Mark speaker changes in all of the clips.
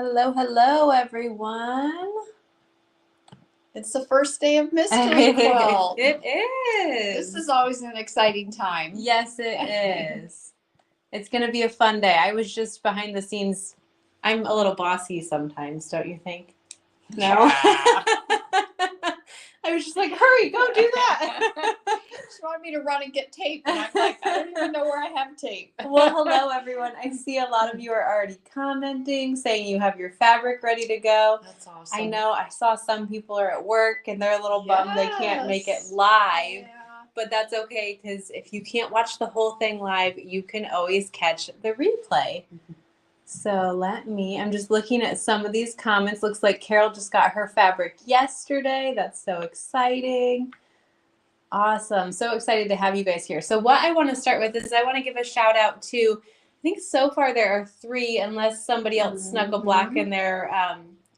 Speaker 1: Hello, hello, everyone.
Speaker 2: It's the first day of Mystery Quilt.
Speaker 1: It is.
Speaker 2: This is always an exciting time.
Speaker 1: Yes, it is. It's going to be a fun day. I was just behind the scenes. I'm a little bossy sometimes, don't you think? No?
Speaker 2: Yeah.
Speaker 1: I was just like, hurry, go do that.
Speaker 2: She wanted me to run and get tape, and I'm like, I don't even know where I have tape.
Speaker 1: Well, hello, everyone. I see a lot of you are already commenting, saying you have your fabric ready to go.
Speaker 2: That's awesome.
Speaker 1: I know I saw some people are at work and they're a little bummed they can't make it live.
Speaker 2: Yeah.
Speaker 1: But that's okay, because if you can't watch the whole thing live, you can always catch the replay. So I'm just looking at some of these comments. Looks like Carol just got her fabric yesterday. That's so exciting. Awesome. So excited to have you guys here. So what I want to start with is I want to give a shout out to, I think so far there are 3, unless somebody else snuck a black in there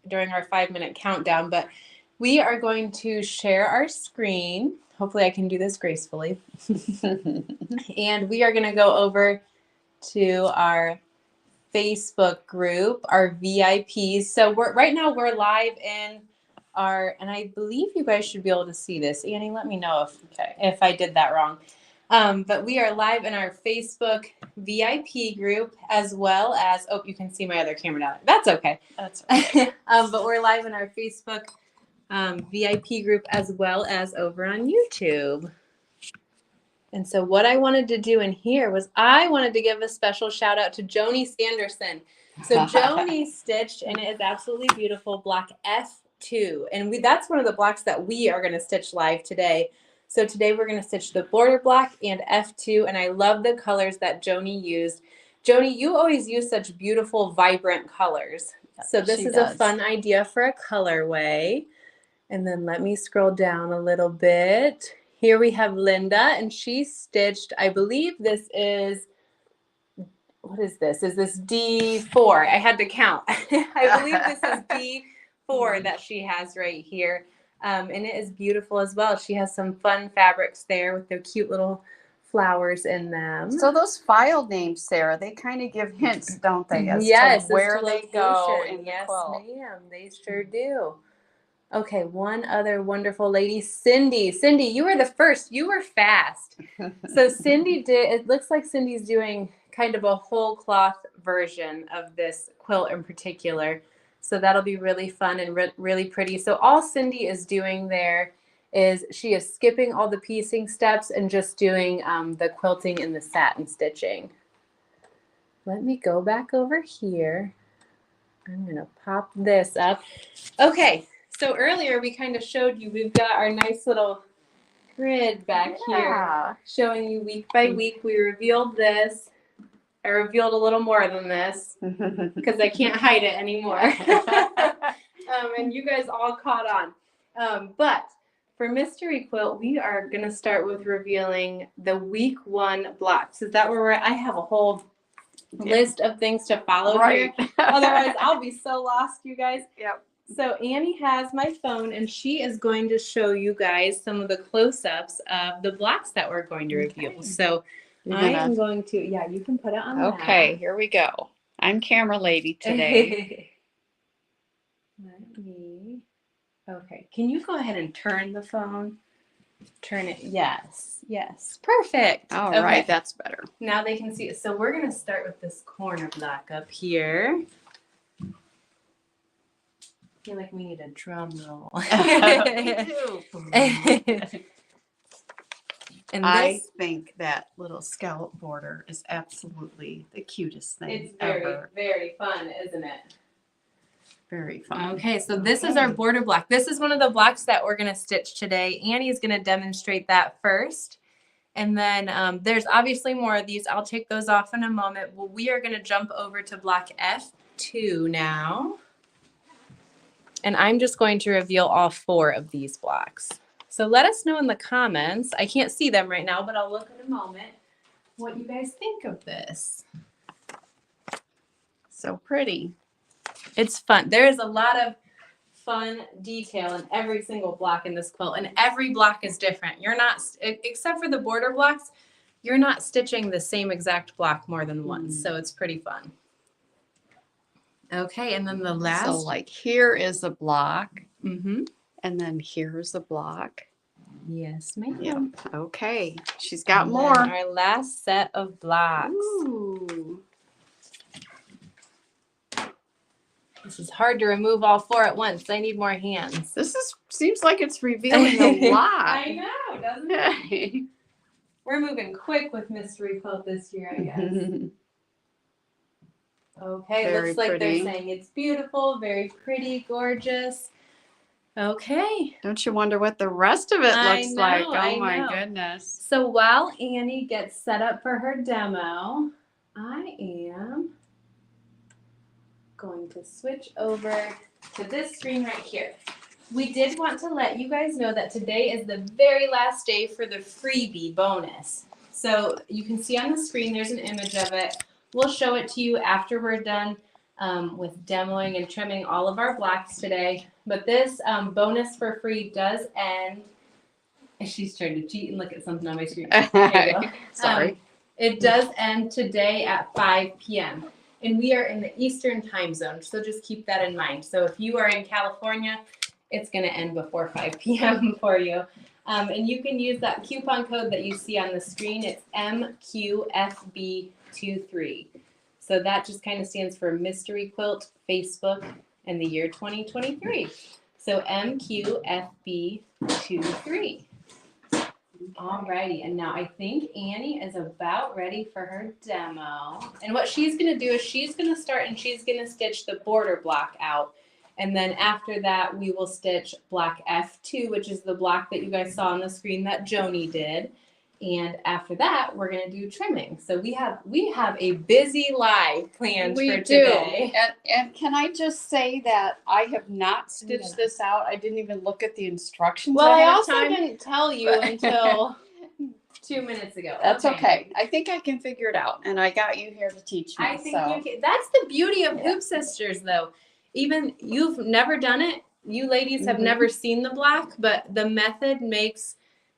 Speaker 1: during our 5-minute countdown. But we are going to share our screen. Hopefully I can do this gracefully. And we are going to go over to our Facebook group, our VIPs. So right now we're live in and I believe you guys should be able to see this. Annie, let me know if I did that wrong. But we are live in our Facebook VIP group, as well as, you can see my other camera down there. That's okay.
Speaker 2: That's okay.
Speaker 1: But we're live in our Facebook VIP group, as well as over on YouTube. And so what I wanted to do in here was I wanted to give a special shout out to Joni Sanderson. So Joni stitched, and it is absolutely beautiful, block F2. And that's one of the blocks that we are going to stitch live today. So today we're going to stitch the border block and F2, and I love the colors that Joni used. Joni, you always use such beautiful, vibrant colors. So this is a fun idea for a colorway. And then let me scroll down a little bit. Here we have Linda, and she stitched, I believe this is, what is this? Is this D4? I had to count. I believe this is D4 that she has right here. And it is beautiful as well. She has some fun fabrics there with their cute little flowers in them.
Speaker 2: So those file names, Sarah, they kind of give hints, don't they, as
Speaker 1: yes,
Speaker 2: to where they go in the quilt.
Speaker 1: Yes, ma'am, they sure do. Okay, one other wonderful lady, Cindy. Cindy, you were the first. You were fast. So Cindy it looks like Cindy's doing kind of a whole cloth version of this quilt in particular. So that'll be really fun and really pretty. So all Cindy is doing there is she is skipping all the piecing steps and just doing the quilting and the satin stitching. Let me go back over here. I'm going to pop this up. Okay. So earlier we kind of showed you, we've got our nice little grid back here showing you week by week. We revealed this. I revealed a little more than this because I can't hide it anymore. And you guys all caught on. But for Mystery Quilt, we are going to start with revealing the week 1 blocks. Is that where I have a whole list of things to follow here? Otherwise, I'll be so lost, you guys.
Speaker 2: Yep.
Speaker 1: So Annie has my phone, and she is going to show you guys some of the close-ups of the blocks that we're going to reveal. So I am going to, you can put it on that.
Speaker 2: Okay, here we go. I'm camera lady today.
Speaker 1: Okay, can you go ahead and turn the phone? Turn it, yes, perfect.
Speaker 2: All right, that's better.
Speaker 1: Now they can see it. So we're going to start with this corner block up here. I feel like we need a drum roll.
Speaker 2: Me too.
Speaker 1: And
Speaker 2: I think that little scallop border is absolutely the cutest thing ever.
Speaker 1: It's very fun, isn't it?
Speaker 2: Very fun.
Speaker 1: Okay, so this is our border block. This is one of the blocks that we're going to stitch today. Annie's going to demonstrate that first. And then there's obviously more of these. I'll take those off in a moment. Well, we are going to jump over to block F2 now. And I'm just going to reveal all 4 of these blocks. So let us know in the comments. I can't see them right now, but I'll look in a moment what you guys think of this.
Speaker 2: So pretty.
Speaker 1: It's fun. There is a lot of fun detail in every single block in this quilt, and every block is different. You're not, except for the border blocks, you're not stitching the same exact block more than once. So it's pretty fun. Okay, and then the last.
Speaker 2: So like here is a block,
Speaker 1: Mm-hmm.
Speaker 2: and then here's a block.
Speaker 1: Yes, ma'am.
Speaker 2: Yeah. Okay. She's got
Speaker 1: And
Speaker 2: more.
Speaker 1: then our last set of blocks.
Speaker 2: Ooh.
Speaker 1: This is hard to remove all 4 at once. I need more hands.
Speaker 2: This seems like it's revealing a lot.
Speaker 1: I know, doesn't it? We're moving quick with Mystery Quilt this year, I guess. Okay,
Speaker 2: Very
Speaker 1: looks like
Speaker 2: pretty.
Speaker 1: they're saying it's beautiful, very pretty, gorgeous. Okay.
Speaker 2: Don't you wonder what the rest of it
Speaker 1: I
Speaker 2: looks
Speaker 1: know,
Speaker 2: like? Oh
Speaker 1: I
Speaker 2: my
Speaker 1: know.
Speaker 2: goodness.
Speaker 1: So while Annie gets set up for her demo, I am going to switch over to this screen right here. We did want to let you guys know that today is the very last day for the freebie bonus. So you can see on the screen there's an image of it. We'll show it to you after we're done with demoing and trimming all of our blocks today. But this bonus for free does end. She's trying to cheat and look at something on my screen. There you go.
Speaker 2: Sorry.
Speaker 1: It does end today at 5 p.m. And we are in the Eastern time zone, so just keep that in mind. So if you are in California, it's going to end before 5 p.m. for you. And you can use that coupon code that you see on the screen. It's MQFB23. So that just kind of stands for Mystery Quilt Facebook and the year 2023. So MQFB23. Alrighty, and now I think Annie is about ready for her demo. And what she's going to do is she's going to start and she's going to stitch the border block out. And then after that, we will stitch block F2, which is the block that you guys saw on the screen that Joni did. And after that, we're going to do trimming. So we have a busy live planned for today.
Speaker 2: And can I just say that I have not stitched this out. I didn't even look at the instructions.
Speaker 1: Well, I
Speaker 2: ahead of
Speaker 1: also
Speaker 2: time.
Speaker 1: didn't tell you until 2 minutes ago.
Speaker 2: That's okay. I think I can figure it out, and I got you here to teach me.
Speaker 1: I think you can. That's the beauty of Hoop Sisters, though. Even you've never done it. You ladies have never seen the block, but the method makes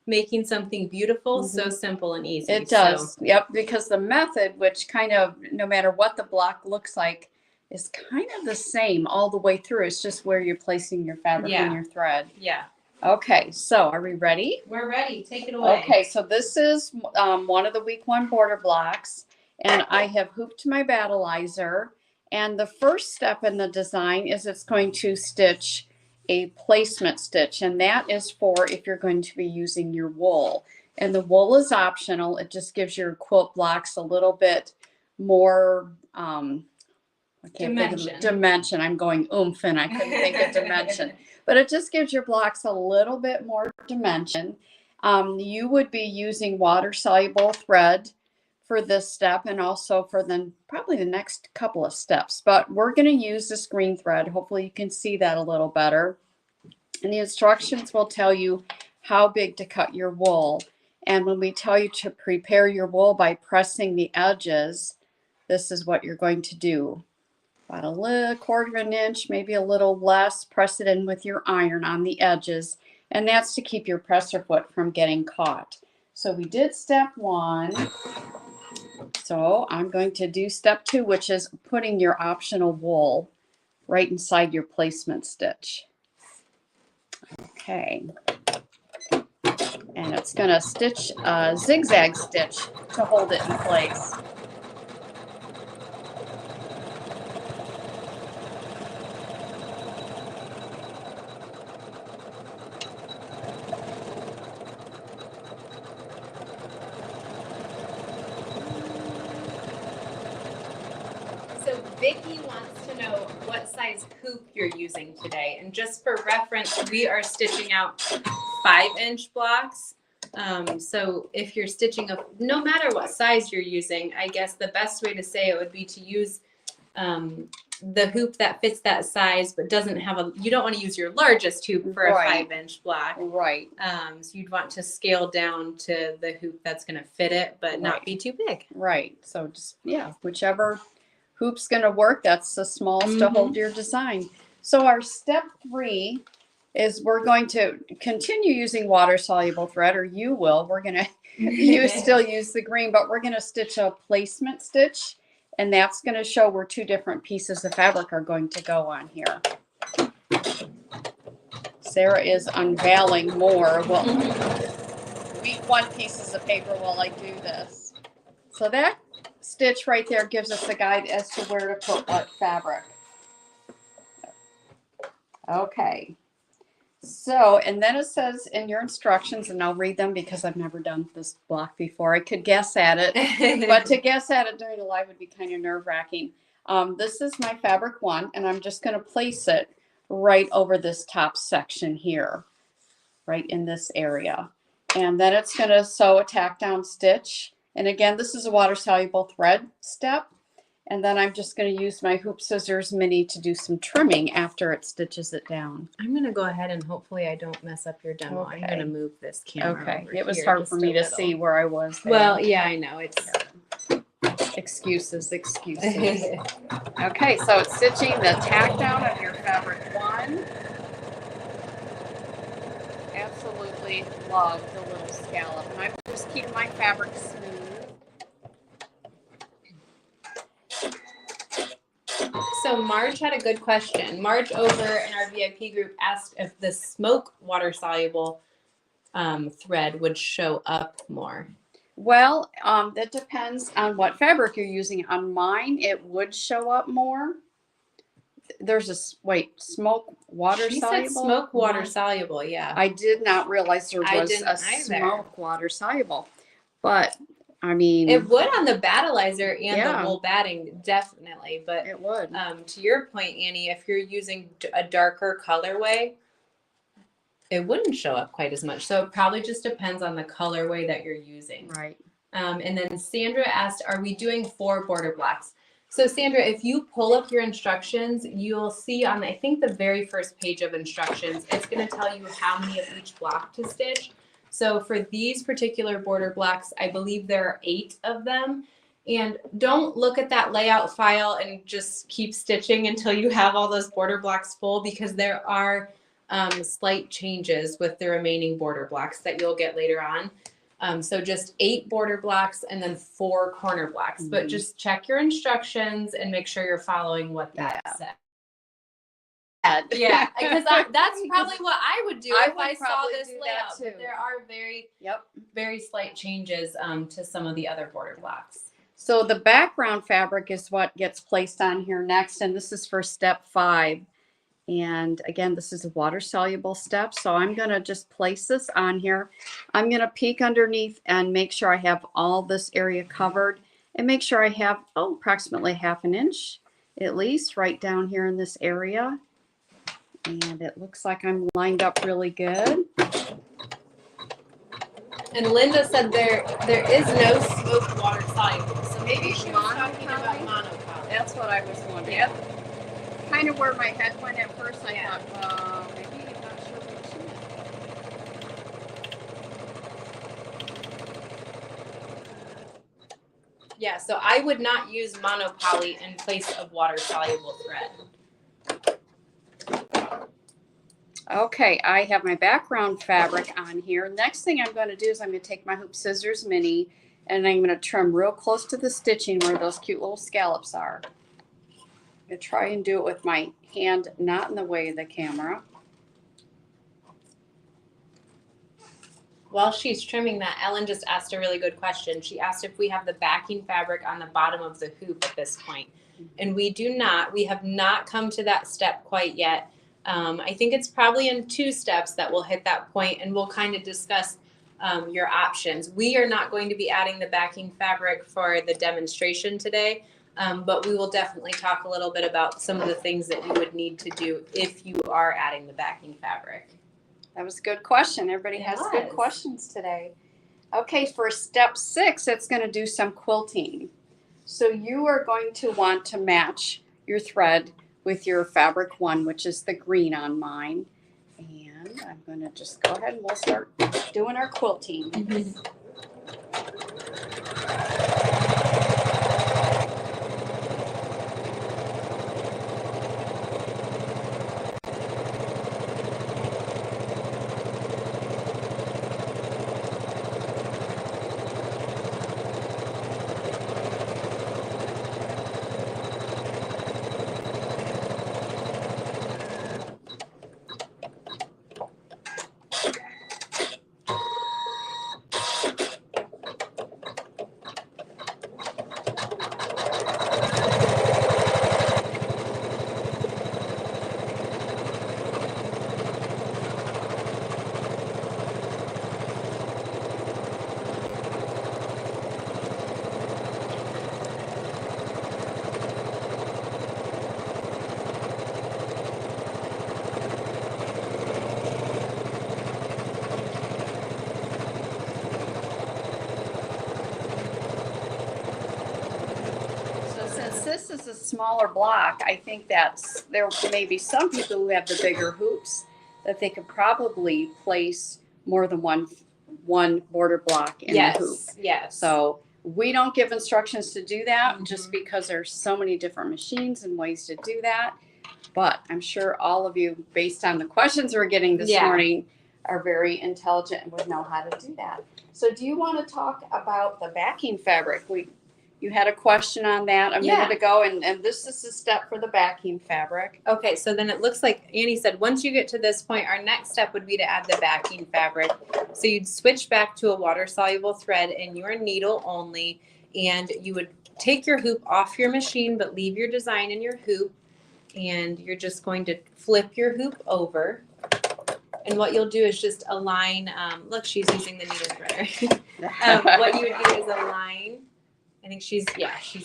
Speaker 1: making something beautiful so simple and easy.
Speaker 2: It does. So. Yep, because the method, which kind of, no matter what the block looks like, is kind of the same all the way through. It's just where you're placing your fabric and your thread.
Speaker 1: Yeah.
Speaker 2: Okay, so are we ready?
Speaker 1: We're ready. Take it away.
Speaker 2: Okay, so this is one of the week 1 border blocks, and I have hooped my battleizer. And the first step in the design is it's going to stitch a placement stitch, and that is for if you're going to be using your wool. And the wool is optional. It just gives your quilt blocks a little bit more dimension. I'm going oomph and I couldn't think of dimension. But it just gives your blocks a little bit more dimension. You would be using water-soluble thread for this step and also for probably the next couple of steps. But we're going to use this green thread. Hopefully you can see that a little better. And the instructions will tell you how big to cut your wool. And when we tell you to prepare your wool by pressing the edges, this is what you're going to do. About a little 1/4 of an inch, maybe a little less. Press it in with your iron on the edges. And that's to keep your presser foot from getting caught. So we did step 1. So I'm going to do step 2, which is putting your optional wool right inside your placement stitch. Okay. And it's going to stitch a zigzag stitch to hold it in place.
Speaker 1: Vicki wants to know what size hoop you're using today. And just for reference, we are stitching out 5-inch blocks. So if you're stitching no matter what size you're using, I guess the best way to say it would be to use the hoop that fits that size, but doesn't have you don't want to use your largest hoop for a 5-inch block.
Speaker 2: Right.
Speaker 1: So you'd want to scale down to the hoop that's going to fit it, but not be too big.
Speaker 2: Right. So just, whichever hoop's going to work. That's the smallest to hold your design. So our step 3 is we're going to continue using water-soluble thread, or you will. We're going to still use the green, but we're going to stitch a placement stitch. And that's going to show where two different pieces of fabric are going to go on here. Sarah is unveiling more. Well, week one pieces of paper while I do this. So that stitch right there gives us a guide as to where to put what fabric. Okay. So, and then it says in your instructions, and I'll read them because I've never done this block before. I could guess at it, but to guess at it during the live would be kind of nerve-wracking. This is my fabric one, and I'm just going to place it right over this top section here, right in this area. And then it's going to sew a tack down stitch. And again, this is a water-soluble thread step. And then I'm just going to use my hoop scissors mini to do some trimming after it stitches it down.
Speaker 1: I'm going to go ahead and hopefully I don't mess up your demo.
Speaker 2: Okay.
Speaker 1: I'm going to move this camera over
Speaker 2: It was
Speaker 1: here
Speaker 2: hard
Speaker 1: just
Speaker 2: for
Speaker 1: a
Speaker 2: me to
Speaker 1: little.
Speaker 2: see where I was there.
Speaker 1: Well, yeah, I know. It's
Speaker 2: Excuses. Okay, so it's stitching the tack down of your fabric one. Absolutely love the little scallop. And I'm just keeping my fabric smooth.
Speaker 1: So Marge had a good question. Marge over in our VIP group asked if the smoke water soluble thread would show up more.
Speaker 2: Well, that depends on what fabric you're using. On mine, it would show up more. There's smoke water
Speaker 1: She
Speaker 2: soluble.
Speaker 1: said smoke water soluble, yeah.
Speaker 2: I did not realize there was a smoke water soluble, but I mean,
Speaker 1: it would on the battleizer and
Speaker 2: Yeah.
Speaker 1: the wool batting, definitely. But
Speaker 2: it would.
Speaker 1: To your point, Annie, if you're using a darker colorway, it wouldn't show up quite as much. So it probably just depends on the colorway that you're using.
Speaker 2: Right.
Speaker 1: And then Sandra asked, are we doing 4 border blocks? So Sandra, if you pull up your instructions, you'll see on, I think, the very first page of instructions, it's going to tell you how many of each block to stitch. So for these particular border blocks, I believe there are 8 of them. And don't look at that layout file and just keep stitching until you have all those border blocks full, because there are slight changes with the remaining border blocks that you'll get later on. So just 8 border blocks and then 4 corner blocks. Mm-hmm. But just check your instructions and make sure you're following what that says. Yeah, because that's probably what I would do if I saw this layout. But there are very slight changes to some of the other border blocks.
Speaker 2: So the background fabric is what gets placed on here next, and this is for step 5. And again, this is a water soluble step. So I'm going to just place this on here. I'm going to peek underneath and make sure I have all this area covered, and make sure I have approximately 1/2 inch at least right down here in this area. And it looks like I'm lined up really good.
Speaker 1: And Linda said there is no smoke water soluble. So maybe she was talking about monopoly.
Speaker 2: That's what I was wondering. Yep. Kind of where my head went at first. I thought, maybe I'm not sure what she meant.
Speaker 1: Yeah, so I would not use monopoly in place of water soluble thread.
Speaker 2: Okay, I have my background fabric on here. Next thing I'm going to do is I'm going to take my hoop scissors mini, and I'm going to trim real close to the stitching where those cute little scallops are. I'm going to try and do it with my hand not in the way of the camera.
Speaker 1: While she's trimming that, Ellen just asked a really good question. She asked if we have the backing fabric on the bottom of the hoop at this point. And we do not. We have not come to that step quite yet. I think it's probably in 2 steps that we'll hit that point, and we'll kind of discuss your options. We are not going to be adding the backing fabric for the demonstration today, but we will definitely talk a little bit about some of the things that you would need to do if you are adding the backing fabric.
Speaker 2: That was a good question. Everybody has good questions today. Okay, for step 6, it's going to do some quilting. So you are going to want to match your thread with your fabric one, which is the green on mine. And I'm going to just go ahead and we'll start doing our quilting.
Speaker 1: Mm-hmm.
Speaker 2: is a smaller block, I think there may be some people who have the bigger hoops that they could probably place more than one border block in the hoop.
Speaker 1: Yes.
Speaker 2: So we don't give instructions to do that just because there's so many different machines and ways to do that. But I'm sure all of you, based on the questions we're getting this morning, are very intelligent and would know how to do that. So do you want to talk about the backing fabric? You had a question on that a minute ago, and this is the step for the backing fabric.
Speaker 1: Okay, so then it looks like Annie said, once you get to this point, our next step would be to add the backing fabric. So you'd switch back to a water-soluble thread in your needle only, and you would take your hoop off your machine, but leave your design in your hoop, and you're just going to flip your hoop over. And what you'll do is just align, look, she's using the needle threader. What you would do is align. I think she's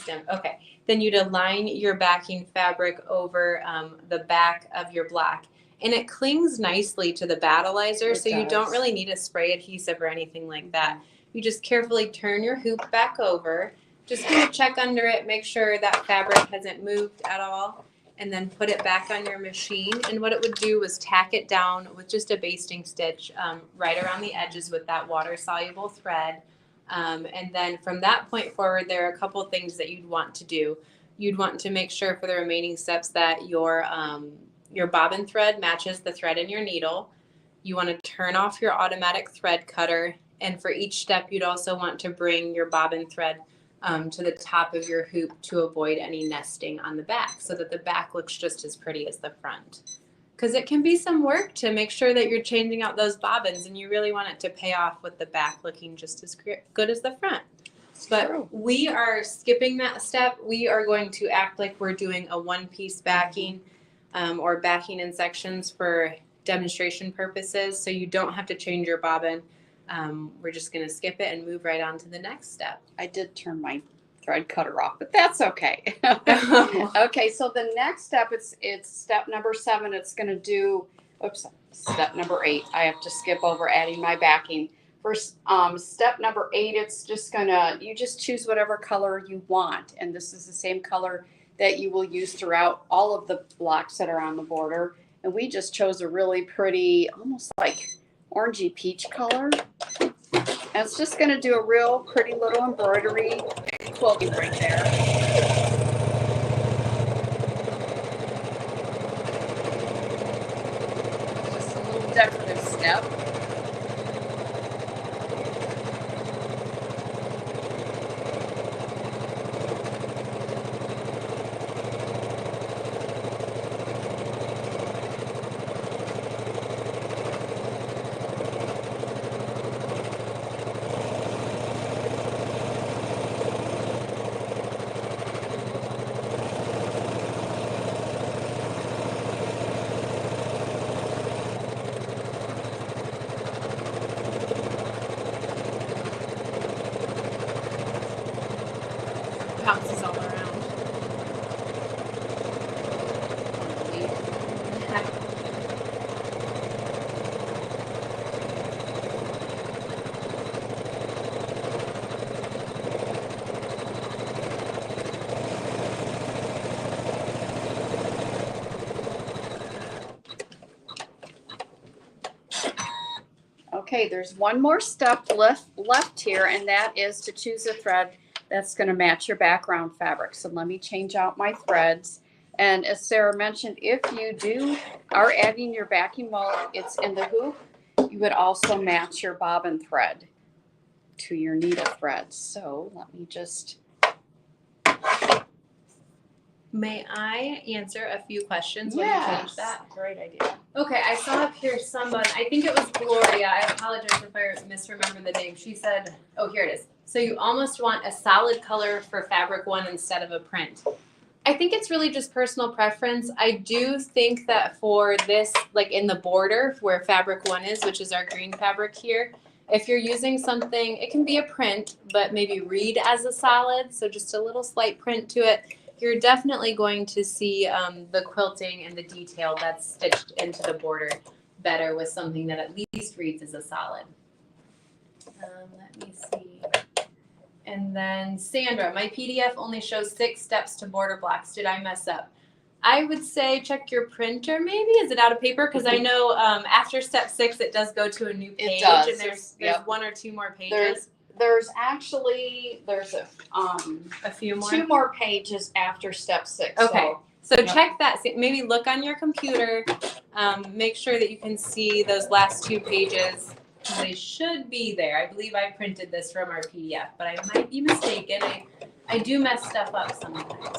Speaker 1: done. Okay. Then you'd align your backing fabric over the back of your block. And it clings nicely to the battleizer, so you don't really need a spray adhesive or anything like that. You just carefully turn your hoop back over. Just kind of check under it, make sure that fabric hasn't moved at all, and then put it back on your machine. And what it would do was tack it down with just a basting stitch right around the edges with that water-soluble thread. And then from that point forward, there are a couple things that you'd want to do. You'd want to make sure for the remaining steps that your bobbin thread matches the thread in your needle. You want to turn off your automatic thread cutter. And for each step, you'd also want to bring your bobbin thread to the top of your hoop to avoid any nesting on the back so that the back looks just as pretty as the front. Because it can be some work to make sure that you're changing out those bobbins, and you really want it to pay off with the back looking just as good as the front. But we are skipping that step. We are going to act like we're doing a one-piece backing or backing in sections for demonstration purposes, so you don't have to change your bobbin. We're just going to skip it and move right on to the next step.
Speaker 2: I did turn my thread cutter off, but that's okay. Okay, so the next step, it's step number 7. It's going to do, step number 8. I have to skip over adding my backing. For step number 8, it's just you just choose whatever color you want. And this is the same color that you will use throughout all of the blocks that are on the border. And we just chose a really pretty, almost like orangey peach color. And it's just going to do a real pretty little embroidery quilting right there. Just a little decorative step.
Speaker 1: Bounces all around.
Speaker 2: Okay, there's one more step left here, and that is to choose a thread that's going to match your background fabric. So let me change out my threads. And as Sarah mentioned, if you are adding your backing while it's in the hoop, you would also match your bobbin thread to your needle threads. So let me just...
Speaker 1: May I answer a few questions when
Speaker 2: Yes.
Speaker 1: you change that?
Speaker 2: Great idea.
Speaker 1: Okay, I saw up here someone, I think it was Gloria, I apologize if I misremember the name. She said, oh, here it is. So you almost want a solid color for fabric 1 instead of a print. I think it's really just personal preference. I do think that for this, like in the border where fabric 1 is, which is our green fabric here, if you're using something, it can be a print, but maybe read as a solid, so just a little slight print to it. You're definitely going to see the quilting and the detail that's stitched into the border better with something that at least reads as a solid. Let me see. And then Sandra, my PDF only shows 6 steps to border blocks. Did I mess up? I would say check your printer maybe. Is it out of paper? Because I know after step 6 it does go to a new page.
Speaker 2: It does.
Speaker 1: And there's
Speaker 2: Yep.
Speaker 1: 1 or 2 more pages.
Speaker 2: There's
Speaker 1: a few more.
Speaker 2: 2 more pages after step 6.
Speaker 1: Okay. So check that. Maybe look on your computer. Make sure that you can see those last 2 pages. They should be there. I believe I printed this from our PDF, but I might be mistaken. I do mess stuff up sometimes.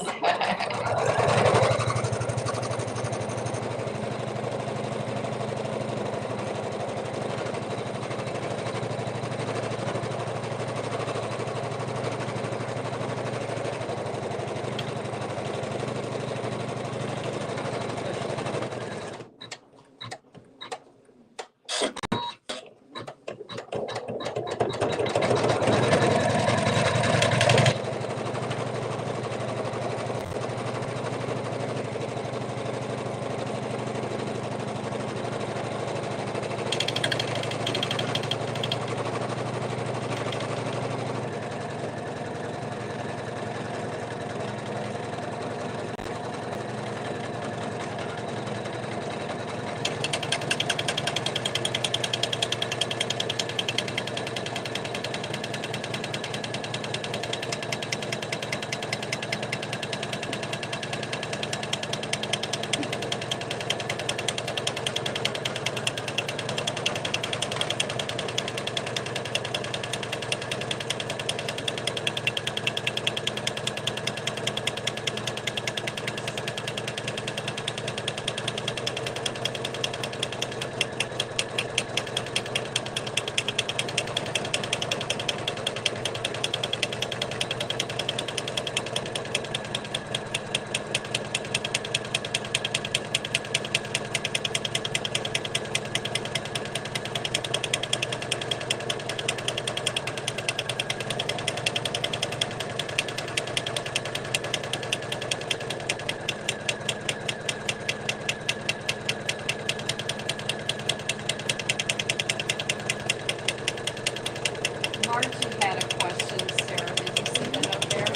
Speaker 2: Margie had a question, Sarah. Did you see that up there?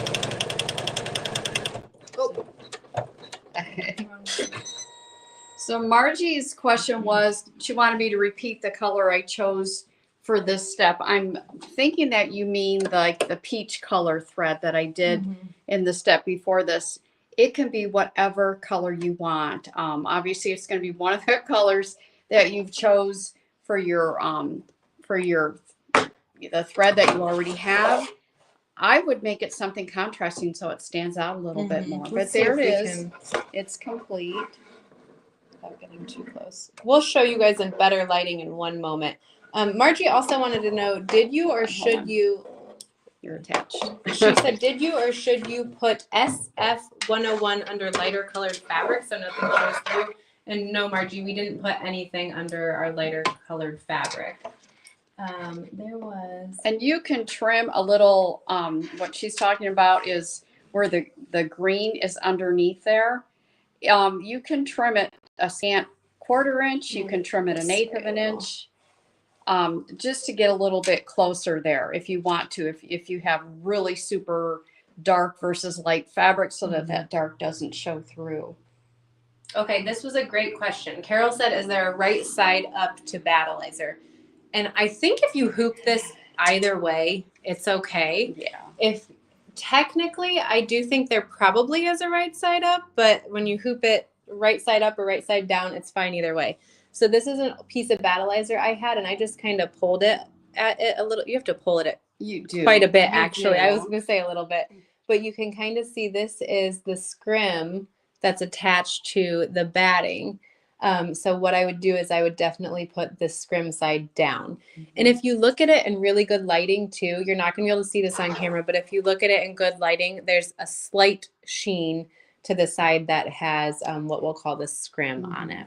Speaker 2: So Margie's question was, she wanted me to repeat the color I chose for this step. I'm thinking that you mean like the peach color thread that I did in the step before this. It can be whatever color you want. Obviously, it's going to be one of the colors that you've chose for your the thread that you already have. I would make it something contrasting so it stands out a little bit more. But there it is. It's complete. Without getting too close.
Speaker 1: We'll show you guys in better lighting in one moment. Margie also wanted to know, did you or should you...
Speaker 2: You're attached.
Speaker 1: She said, did you or should you put SF101 under lighter colored fabric so nothing shows through? And no, Margie, we didn't put anything under our lighter colored fabric. There was...
Speaker 2: And you can trim a little, what she's talking about is where the green is underneath there. You can trim it a scant 1/4 inch. You can trim it 1/8 of an inch. Just to get a little bit closer there if you want to, if you have really super dark versus light fabric so that that dark doesn't show through.
Speaker 1: Okay, this was a great question. Carol said, is there a right side up to Battleizer? And I think if you hoop this either way, it's okay.
Speaker 2: Yeah.
Speaker 1: If technically, I do think there probably is a right side up, but when you hoop it right side up or right side down, it's fine either way. So this is a piece of Battleizer I had, and I just kind of pulled it at it a little. You have to pull it quite a bit, actually. I was going to say a little bit. But you can kind of see this is the scrim that's attached to the batting. So what I would do is I would definitely put the scrim side down. And if you look at it in really good lighting too, you're not going to be able to see this on camera, but if you look at it in good lighting, there's a slight sheen to the side that has what we'll call the scrim on it.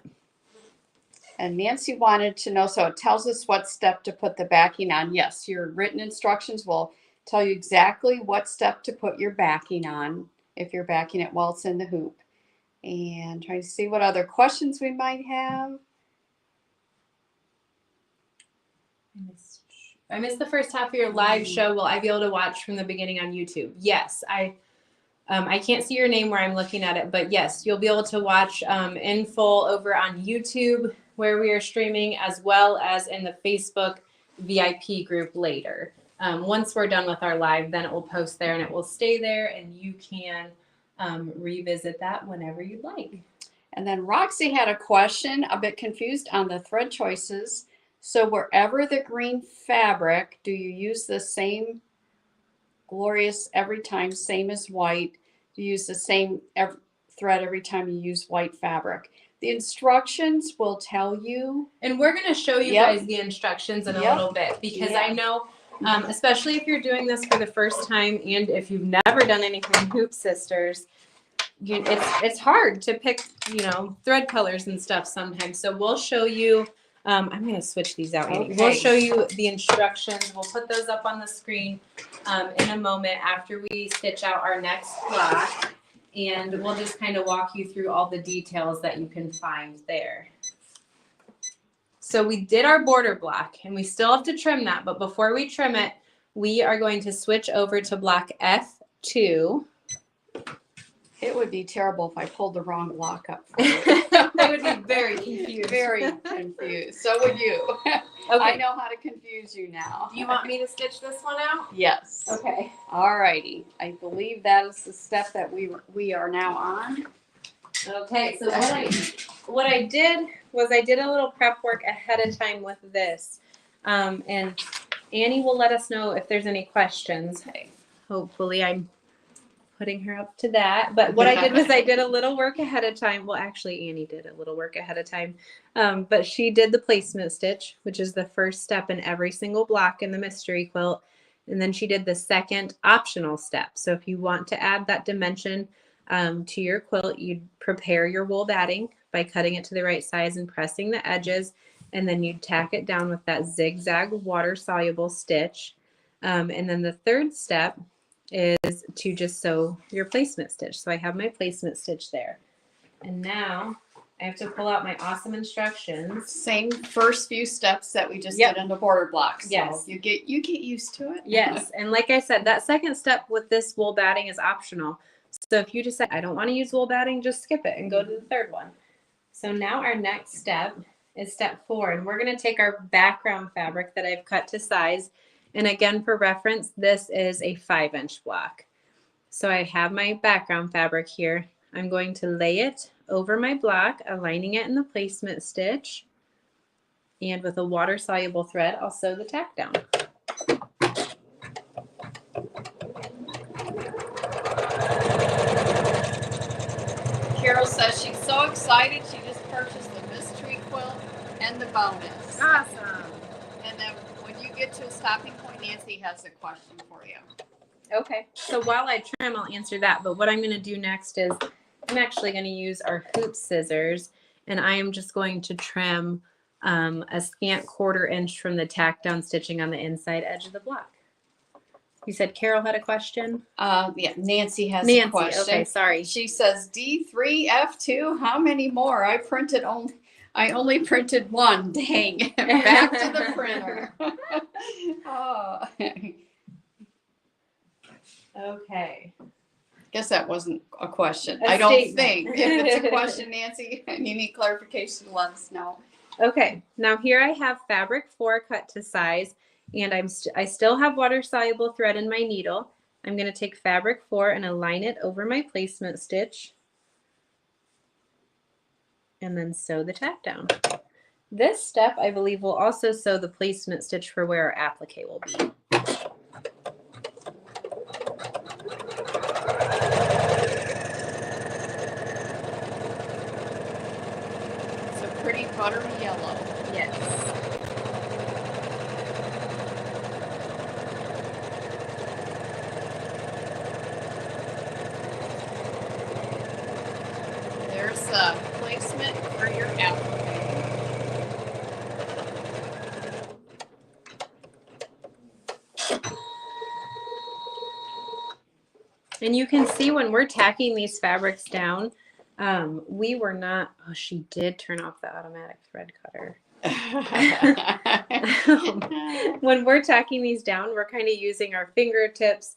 Speaker 2: And Nancy wanted to know, so it tells us what step to put the backing on. Yes, your written instructions will tell you exactly what step to put your backing on if you're backing it while it's in the hoop. And trying to see what other questions we might have.
Speaker 1: I missed the first half of your live show. Will I be able to watch from the beginning on YouTube? Yes, I can't see your name where I'm looking at it, but yes, you'll be able to watch in full over on YouTube where we are streaming, as well as in the Facebook VIP group later. Once we're done with our live, then it will post there and it will stay there, and you can revisit that whenever you'd like.
Speaker 2: And then Roxy had a question, a bit confused on the thread choices. So wherever the green fabric, do you use the same glorious every time, same as white? Do you use the same thread every time you use white fabric? The instructions will tell you.
Speaker 1: And we're going to show you guys the instructions in a little bit, because I know, especially if you're doing this for the first time and if you've never done anything Hoop Sisters, it's hard to pick, thread colors and stuff sometimes. So we'll show you. I'm going to switch these out. Okay. We'll show you the instructions. We'll put those up on the screen in a moment after we stitch out our next block. And we'll just kind of walk you through all the details that you can find there. So we did our border block, and we still have to trim that. But before we trim it, we are going to switch over to block F2.
Speaker 2: It would be terrible if I pulled the wrong block up for you.
Speaker 1: I would be very confused.
Speaker 2: Very confused. So would you. Okay. I know how to confuse you now.
Speaker 1: Do you want me to stitch this one out?
Speaker 2: Yes.
Speaker 1: Okay.
Speaker 2: All righty. I believe that is the step that we are now on.
Speaker 1: Okay. So what I did was I did a little prep work ahead of time with this. And Annie will let us know if there's any questions. Hopefully I'm putting her up to that. But what I did was I did a little work ahead of time. Well, actually, Annie did a little work ahead of time. But she did the placement stitch, which is the first step in every single block in the mystery quilt. And then she did the second optional step. So if you want to add that dimension to your quilt, you'd prepare your wool batting by cutting it to the right size and pressing the edges. And then you'd tack it down with that zigzag water-soluble stitch. And then the third step is to just sew your placement stitch. So I have my placement stitch there. And now I have to pull out my awesome instructions.
Speaker 2: Same first few steps that we just did in the border blocks. So
Speaker 1: yes.
Speaker 2: You get used to it.
Speaker 1: Yes. And like I said, that second step with this wool batting is optional. So if you decide I don't want to use wool batting, just skip it and go to the third one. So now our next step is step 4. And we're going to take our background fabric that I've cut to size. And again, for reference, this is a 5-inch block. So I have my background fabric here. I'm going to lay it over my block, aligning it in the placement stitch. And with a water-soluble thread, I'll sew the tack down.
Speaker 2: Carol says she's so excited she just purchased the mystery quilt and the bonus.
Speaker 1: Awesome.
Speaker 2: And then when you get to a stopping point, Nancy has a question for you.
Speaker 1: Okay. So while I trim, I'll answer that. But what I'm going to do next is I'm actually going to use our hoop scissors, and I am just going to trim a scant 1/4 inch from the tack down stitching on the inside edge of the block. You said Carol had a question?
Speaker 2: Yeah, Nancy has a question.
Speaker 1: Okay, sorry.
Speaker 2: She says D3, F2, how many more? I only printed one. Dang. Back to the printer. Oh.
Speaker 1: Okay.
Speaker 2: Guess that wasn't a question.
Speaker 1: A
Speaker 2: I don't
Speaker 1: statement.
Speaker 2: think. If it's a question, Nancy, and you need clarification, let us know.
Speaker 1: Okay. Now here I have fabric 4 cut to size, and I still have water-soluble thread in my needle. I'm going to take fabric 4 and align it over my placement stitch, and then sew the tack down. This step, I believe, will also sew the placement stitch for where our applique will be.
Speaker 2: It's a pretty buttery yellow.
Speaker 1: Yes.
Speaker 2: There's a placement for your applique.
Speaker 1: And you can see when we're tacking these fabrics down, we were not, oh, she did turn off the automatic thread cutter. When we're tacking these down, we're kind of using our fingertips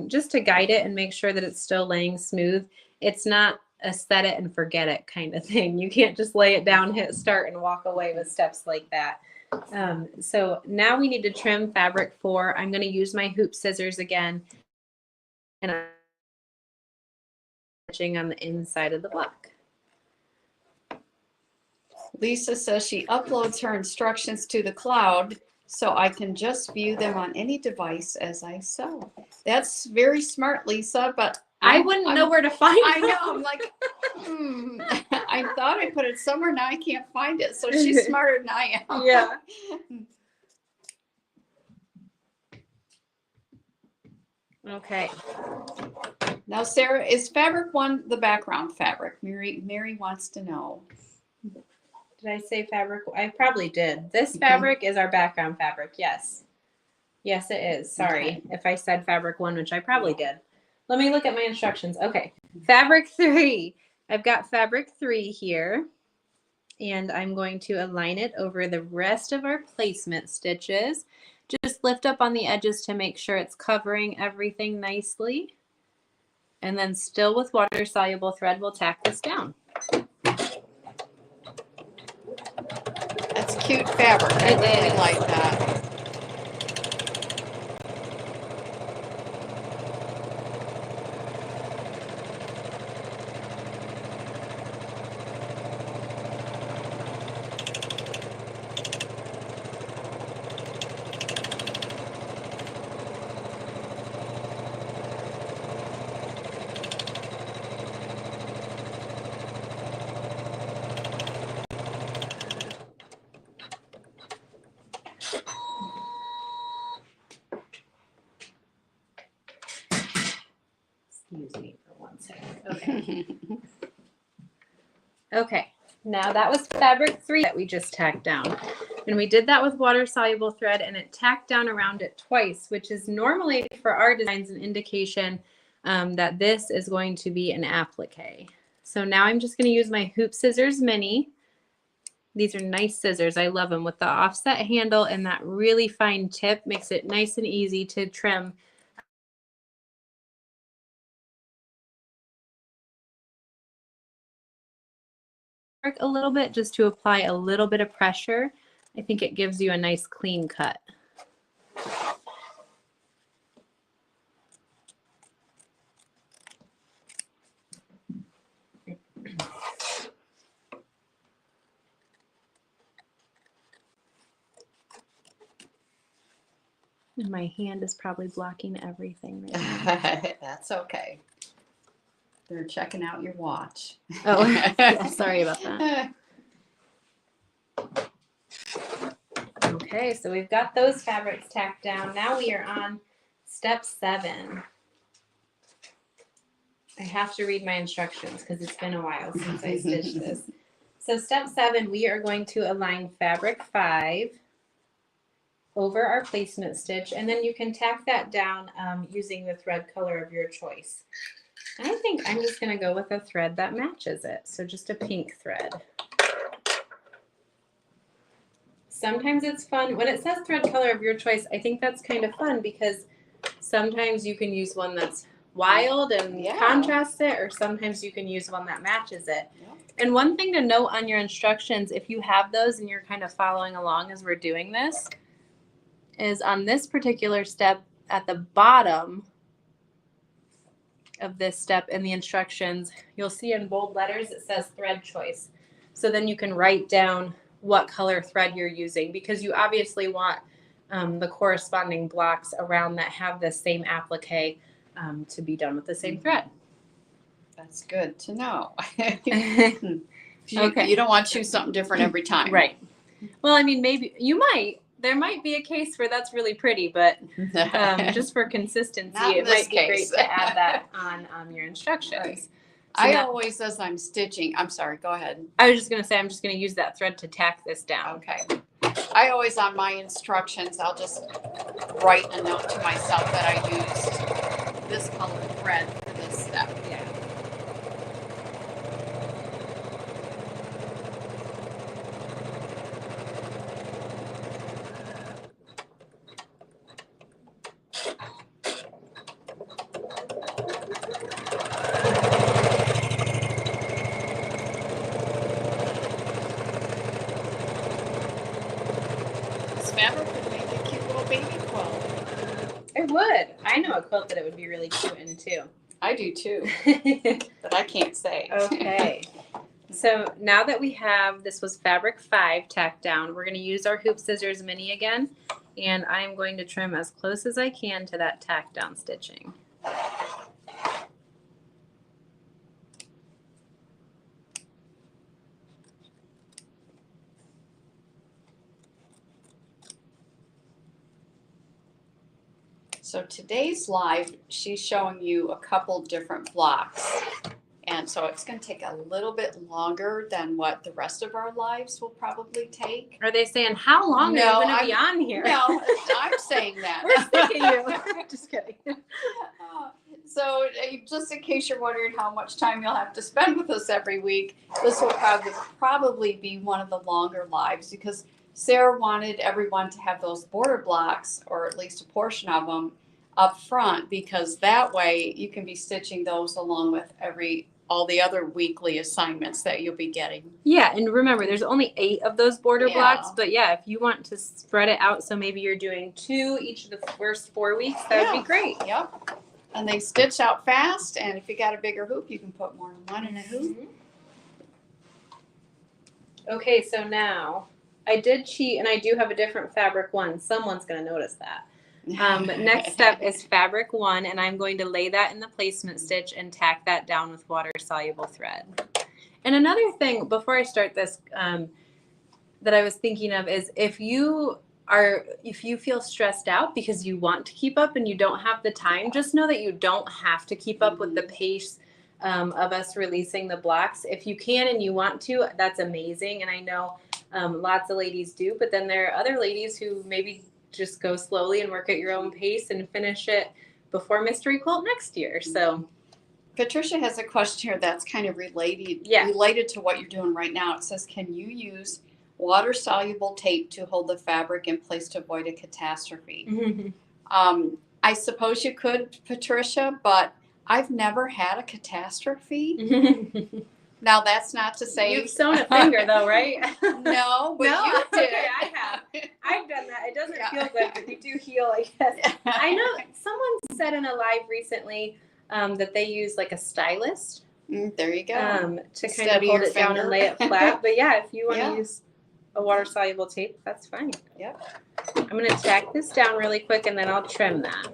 Speaker 1: just to guide it and make sure that it's still laying smooth. It's not a set it and forget it kind of thing. You can't just lay it down, hit start, and walk away with steps like that. So now we need to trim fabric 4. I'm going to use my hoop scissors again, and I'm stitching on the inside of the block.
Speaker 2: Lisa says she uploads her instructions to the cloud so I can just view them on any device as I sew. That's very smart, Lisa, but
Speaker 1: I wouldn't know where to find
Speaker 2: I
Speaker 1: them.
Speaker 2: know. I'm like, I thought I put it somewhere. Now I can't find it. So she's smarter than I am.
Speaker 1: Yeah. Okay.
Speaker 2: Now, Sarah, is fabric 1 the background fabric? Mary wants to know.
Speaker 1: Did I say fabric? I probably did. This fabric is our background fabric. Yes. Yes, it is. Sorry if I said fabric 1, which I probably did. Let me look at my instructions. Okay. Fabric 3. I've got fabric 3 here, and I'm going to align it over the rest of our placement stitches. Just lift up on the edges to make sure it's covering everything nicely. And then still with water-soluble thread, we'll tack this down.
Speaker 2: That's cute fabric. I really like that.
Speaker 1: Excuse me for 1 second. Okay. Okay. Now that was fabric 3 that we just tacked down. And we did that with water-soluble thread, and it tacked down around it twice, which is normally for our designs an indication that this is going to be an applique. So now I'm just going to use my hoop scissors mini. These are nice scissors. I love them with the offset handle, and that really fine tip makes it nice and easy to trim. A little bit just to apply a little bit of pressure. I think it gives you a nice clean cut. And my hand is probably blocking everything right now.
Speaker 2: That's okay. They're checking out your watch.
Speaker 1: Oh, yeah, sorry about that. Okay, so we've got those fabrics tacked down. Now we are on step 7. I have to read my instructions because it's been a while since I stitched this. So step 7, we are going to align fabric 5 over our placement stitch, and then you can tack that down using the thread color of your choice. I think I'm just going to go with a thread that matches it, so just a pink thread. Sometimes it's fun. When it says thread color of your choice, I think that's kind of fun because sometimes you can use one that's wild and contrast it, or sometimes you can use one that matches it. Yeah. And one thing to note on your instructions, if you have those and you're kind of following along as we're doing this, is on this particular step at the bottom of this step in the instructions, you'll see in bold letters it says thread choice. So then you can write down what color thread you're using, because you obviously want the corresponding blocks around that have the same applique to be done with the same thread.
Speaker 2: That's good to know.
Speaker 1: Okay.
Speaker 2: You don't want to choose something different every time.
Speaker 1: Right. Well, I mean, maybe you might. There might be a case where that's really pretty, but just for consistency, it might be great to add that on your instructions. Right. So
Speaker 2: I always, as I'm stitching, I'm sorry, go ahead.
Speaker 1: I was just going to say, I'm just going to use that thread to tack this down.
Speaker 2: Okay. I always, on my instructions, I'll just write a note to myself that I used this color thread for this step.
Speaker 1: Yeah. quilt that it would be really cute in too.
Speaker 2: I do too, but I can't say.
Speaker 1: Okay. So now that we have, this was fabric 5 tacked down, we're going to use our hoop scissors mini again, and I'm going to trim as close as I can to that tack down stitching.
Speaker 2: So today's live, she's showing you a couple different blocks. And so it's going to take a little bit longer than what the rest of our lives will probably take.
Speaker 1: Are they saying, how long are you going to be on here?
Speaker 2: No, I'm saying that.
Speaker 1: We're sick of you. Just kidding.
Speaker 2: So just in case you're wondering how much time you'll have to spend with us every week, this will probably be one of the longer lives because Sarah wanted everyone to have those border blocks, or at least a portion of them, up front, because that way you can be stitching those along with all the other weekly assignments that you'll be getting.
Speaker 1: Yeah, and remember, there's only 8 of those border blocks, but yeah, if you want to spread it out, so maybe you're doing 2 each of the first 4 weeks, that would be great.
Speaker 2: Yep. And they stitch out fast, and if you got a bigger hoop, you can put more than one in a hoop.
Speaker 1: Okay, so now I did cheat, and I do have a different fabric one. Someone's going to notice that. Next step is fabric 1, and I'm going to lay that in the placement stitch and tack that down with water-soluble thread. And another thing, before I start this, that I was thinking of is if you feel stressed out because you want to keep up and you don't have the time, just know that you don't have to keep up with the pace of us releasing the blocks. If you can and you want to, that's amazing. And I know lots of ladies do, but then there are other ladies who maybe just go slowly and work at your own pace and finish it before Mystery Quilt next year. So
Speaker 2: Patricia has a question here that's kind of related to what you're doing right now. It says, can you use water-soluble tape to hold the fabric in place to avoid a catastrophe? I suppose you could, Patricia, but I've never had a catastrophe. Now, that's not to say...
Speaker 1: You've sewn a finger, though, right?
Speaker 2: No, but you did.
Speaker 1: Okay, I have. I've done that. It doesn't feel good, but you do heal, I guess. I know someone said in a live recently that they use like a stylus.
Speaker 2: There you go.
Speaker 1: To kind of hold it down and lay it flat. But yeah, if you want to use a water-soluble tape, that's fine.
Speaker 2: Yep.
Speaker 1: I'm going to tack this down really quick, and then I'll trim that.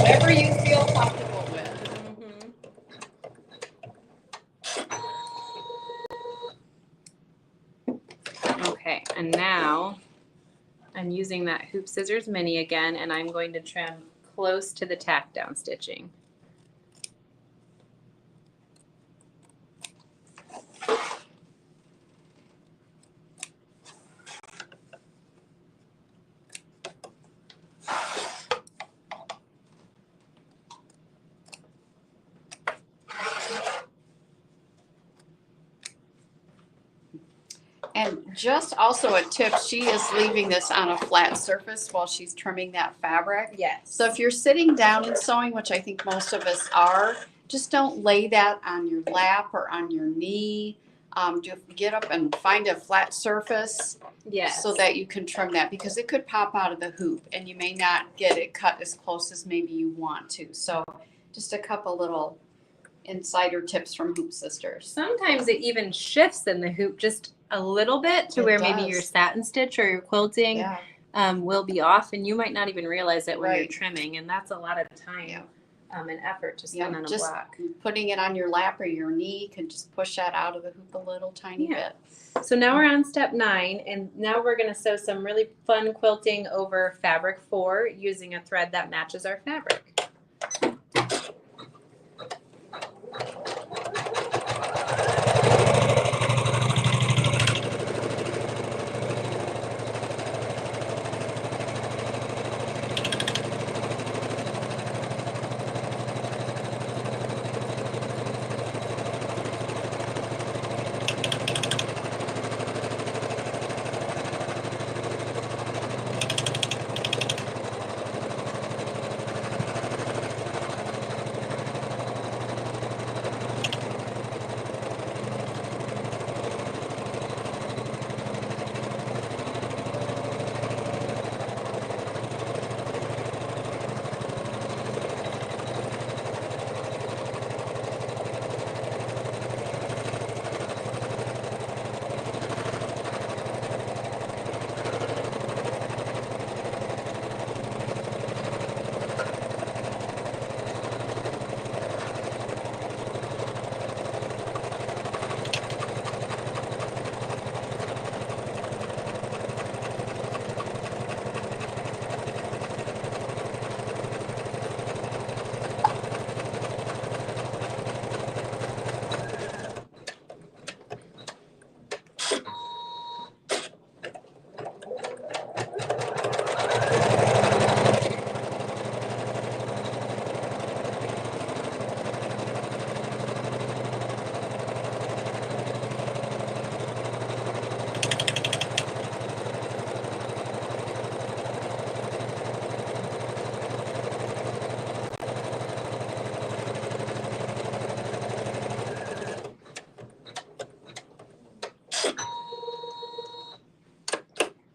Speaker 2: Whatever you feel comfortable with.
Speaker 1: Okay, and now I'm using that hoop scissors mini again, and I'm going to trim close to the tack down stitching.
Speaker 2: And just also a tip, she is leaving this on a flat surface while she's trimming that fabric.
Speaker 1: Yes.
Speaker 2: So if you're sitting down and sewing, which I think most of us are, just don't lay that on your lap or on your knee. Just get up and find a flat surface so that you can trim that, because it could pop out of the hoop and you may not get it cut as close as maybe you want to. So just a couple little insider tips from Hoop Sisters.
Speaker 1: Sometimes it even shifts in the hoop just a little bit to where maybe your satin stitch or your quilting will be off, and you might not even realize it when you're trimming, and that's a lot of time and effort to spend on a block.
Speaker 2: Putting it on your lap or your knee can just push that out of the hoop a little tiny bit.
Speaker 1: So now we're on step 9, and now we're going to sew some really fun quilting over fabric 4 using a thread that matches our fabric.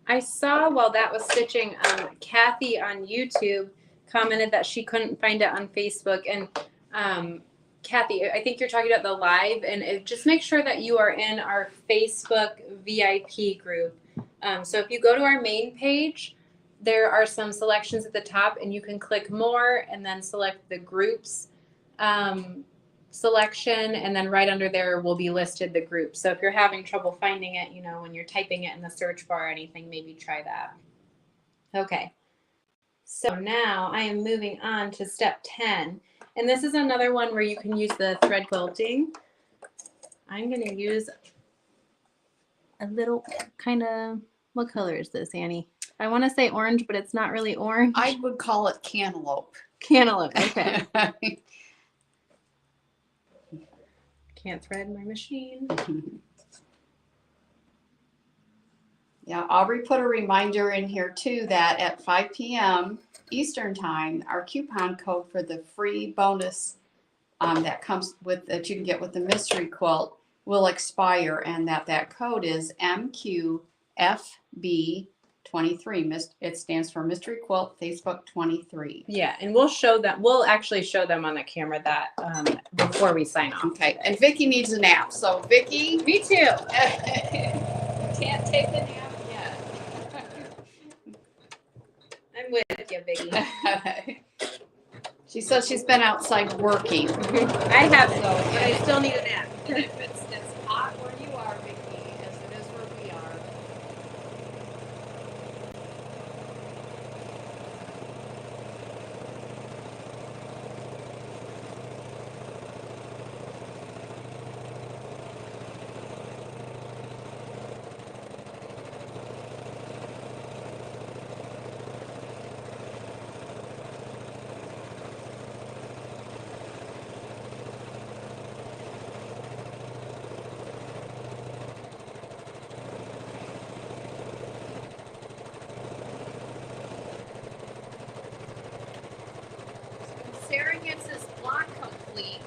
Speaker 1: I saw while that was stitching, Kathy on YouTube commented that she couldn't find it on Facebook. And Kathy, I think you're talking about the live, and just make sure that you are in our Facebook VIP group. So if you go to our main page, there are some selections at the top, and you can click more and then select the groups selection, and then right under there will be listed the group. So if you're having trouble finding it, you know, when you're typing it in the search bar or anything, maybe try that. Okay, so now I am moving on to step 10, and this is another one where you can use the thread quilting. I'm going to use a little kind of, what color is this, Annie? I want to say orange, but it's not really orange.
Speaker 2: I would call it cantaloupe.
Speaker 1: Cantaloupe, okay. Can't thread my machine.
Speaker 2: Yeah, Aubrey put a reminder in here too that at 5 p.m. Eastern time, our coupon code for the free bonus that comes with that you can get with the Mystery Quilt will expire, and that code is MQFB23. It stands for Mystery Quilt Facebook 23.
Speaker 1: Yeah, and we'll show them. We'll actually show them on the camera that before we sign off.
Speaker 2: Okay, and Vicki needs a nap. So Vicki,
Speaker 1: Me too.
Speaker 2: can't take the nap yet.
Speaker 1: I'm with you, Vicki.
Speaker 2: She says she's been outside working.
Speaker 1: I have so, but I still need a nap.
Speaker 2: If it's hot where you are, Vicki, as it is where we are. Sarah gets this block complete.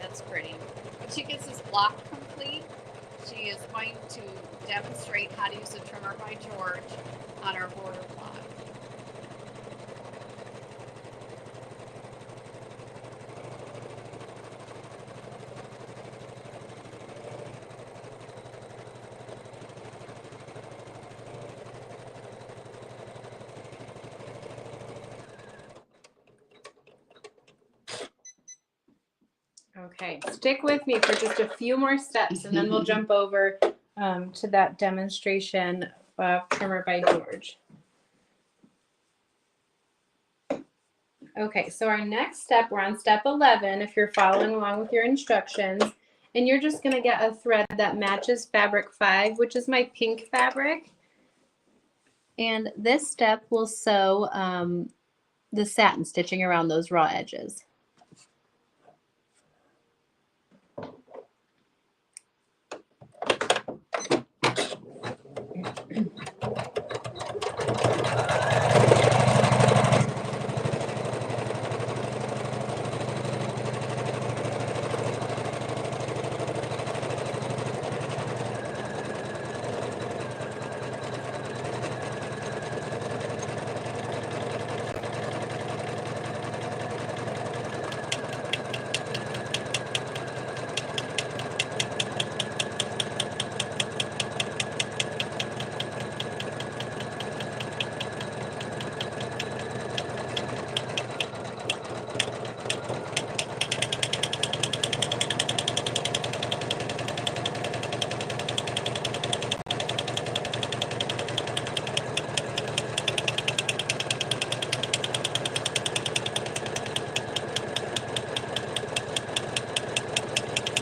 Speaker 2: That's pretty. When she gets this block complete, she is going to demonstrate how to use a trimmer by George on our border block.
Speaker 1: Okay, stick with me for just a few more steps, and then we'll jump over to that demonstration of Trimmer by George. Okay, so our next step, we're on step 11, if you're following along with your instructions, and you're just going to get a thread that matches fabric 5, which is my pink fabric. And this step will sew the satin stitching around those raw edges.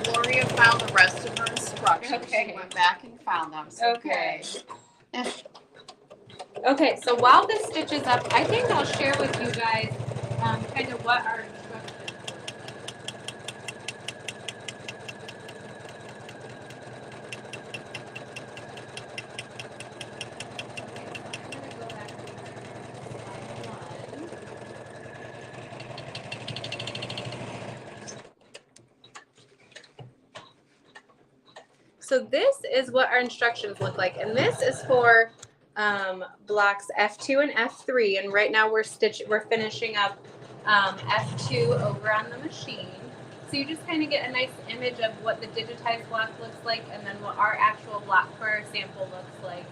Speaker 2: Gloria found the rest of her instructions.
Speaker 1: Okay.
Speaker 2: She went back and found them. So
Speaker 1: Okay. Okay, so while this stitches up, I think I'll share with you guys kind of what our instructions So this is what our instructions look like, and this is for blocks F2 and F3, and right now we're finishing up F2 over on the machine. So you just kind of get a nice image of what the digitized block looks like, and then what our actual block for our sample looks like.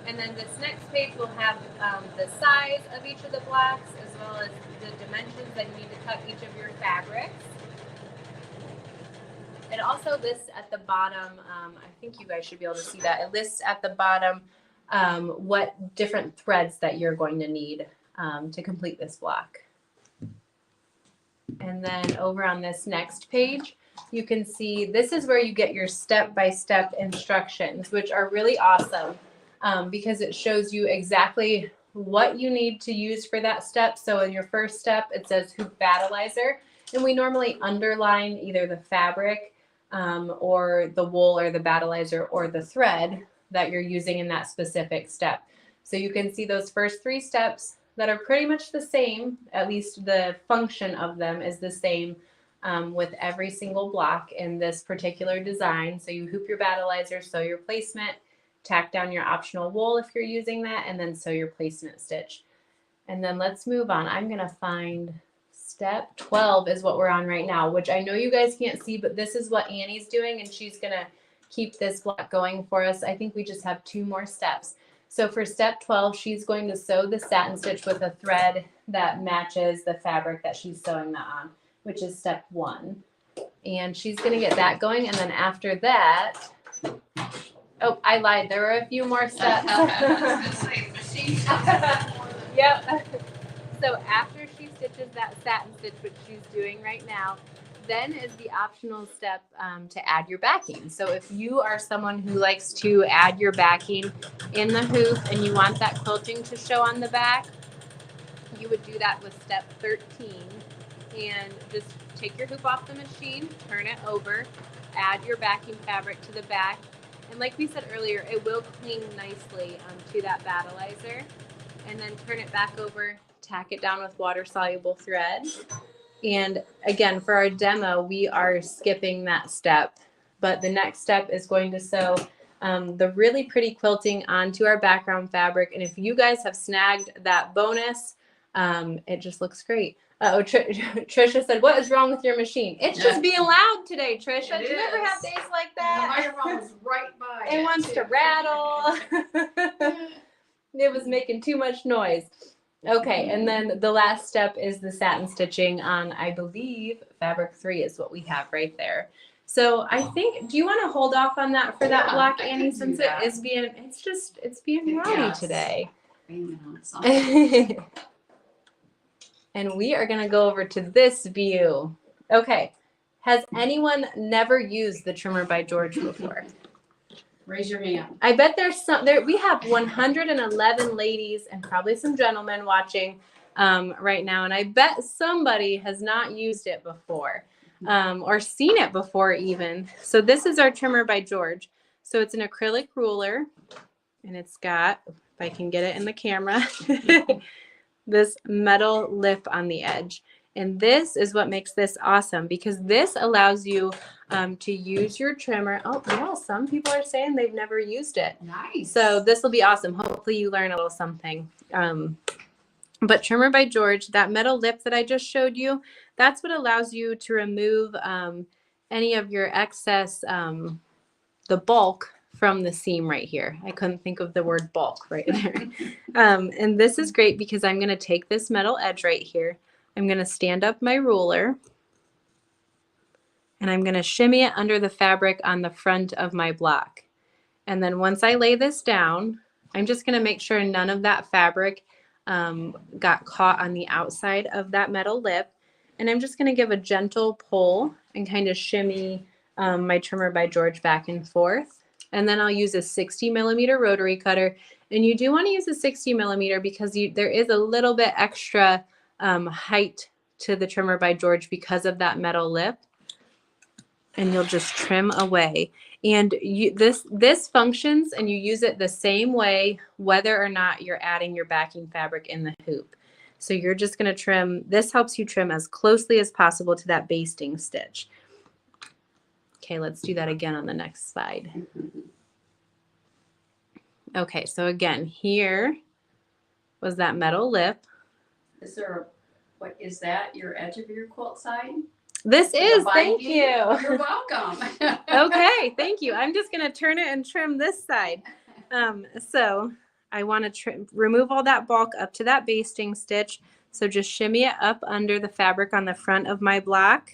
Speaker 1: And then this next page will have the size of each of the blocks, as well as the dimensions that you need to cut each of your fabrics. It also lists at the bottom, I think you guys should be able to see that. It lists at the bottom what different threads that you're going to need to complete this block. And then over on this next page, you can see this is where you get your step-by-step instructions, which are really awesome because it shows you exactly what you need to use for that step. So in your first step, it says hoop battleizer, and we normally underline either the fabric or the wool or the battleizer or the thread that you're using in that specific step. So you can see those first 3 steps that are pretty much the same, at least the function of them is the same with every single block in this particular design. So you hoop your battleizer, sew your placement, tack down your optional wool if you're using that, and then sew your placement stitch. And then let's move on. I'm gonna find step 12 is what we're on right now, which I know you guys can't see, but this is what Annie's doing, and she's gonna keep this block going for us. I think we just have 2 more steps. So for step 12, she's going to sew the satin stitch with a thread that matches the fabric that she's sewing that on, which is step 1. And she's going to get that going. And then after that, oh, I lied. There were a few more steps. Yep. So after she stitches that satin stitch, which she's doing right now, then is the optional step to add your backing. So if you are someone who likes to add your backing in the hoop and you want that quilting to show on the back, you would do that with step 13. And just take your hoop off the machine, turn it over, add your backing fabric to the back. And like we said earlier, it will cling nicely to that battleizer. And then turn it back over, tack it down with water-soluble thread. And again, for our demo, we are skipping that step. But the next step is going to sew the really pretty quilting onto our background fabric. And if you guys have snagged that bonus, it just looks great. Oh, Trisha said, "What is wrong with your machine?" It's just being loud today, Trisha. Do you ever have days like that?
Speaker 2: The microphone's right by
Speaker 1: it wants to rattle. It was making too much noise. Okay, and then the last step is the satin stitching on, I believe, fabric 3 is what we have right there. So I think, do you want to hold off on that for that block, Annie, since it's being rowdy today. And we are going to go over to this view. Okay, has anyone never used the Trimmer by George before?
Speaker 2: Raise your hand.
Speaker 1: I bet there's some there. We have 111 ladies and probably some gentlemen watching right now, and I bet somebody has not used it before or seen it before even. So this is our Trimmer by George. So it's an acrylic ruler, and it's got, if I can get it in the camera, this metal lip on the edge. And this is what makes this awesome, because this allows you to use your trimmer. Oh, yeah, some people are saying they've never used it.
Speaker 2: Nice.
Speaker 1: So this will be awesome. Hopefully you learn a little something. But Trimmer by George, that metal lip that I just showed you, that's what allows you to remove any of your excess, the bulk from the seam right here. I couldn't think of the word bulk right there. And this is great because I'm going to take this metal edge right here. I'm going to stand up my ruler and I'm going to shimmy it under the fabric on the front of my block. And then once I lay this down, I'm just going to make sure none of that fabric got caught on the outside of that metal lip. And I'm just going to give a gentle pull and kind of shimmy my Trimmer by George back and forth. And then I'll use a 60 millimeter rotary cutter. And you do want to use a 60 millimeter because there is a little bit extra height to the Trimmer by George because of that metal lip. And you'll just trim away. And this functions and you use it the same way whether or not you're adding your backing fabric in the hoop. So you're just going to trim. This helps you trim as closely as possible to that basting stitch. Okay, let's do that again on the next slide. Okay, so again, here was that metal lip.
Speaker 2: Is there what is that your edge of your quilt side?
Speaker 1: This is, thank
Speaker 2: binding?
Speaker 1: you.
Speaker 2: Oh, you're welcome.
Speaker 1: Okay, thank you. I'm just gonna turn it and trim this side. So I want to remove all that bulk up to that basting stitch. So just shimmy it up under the fabric on the front of my block.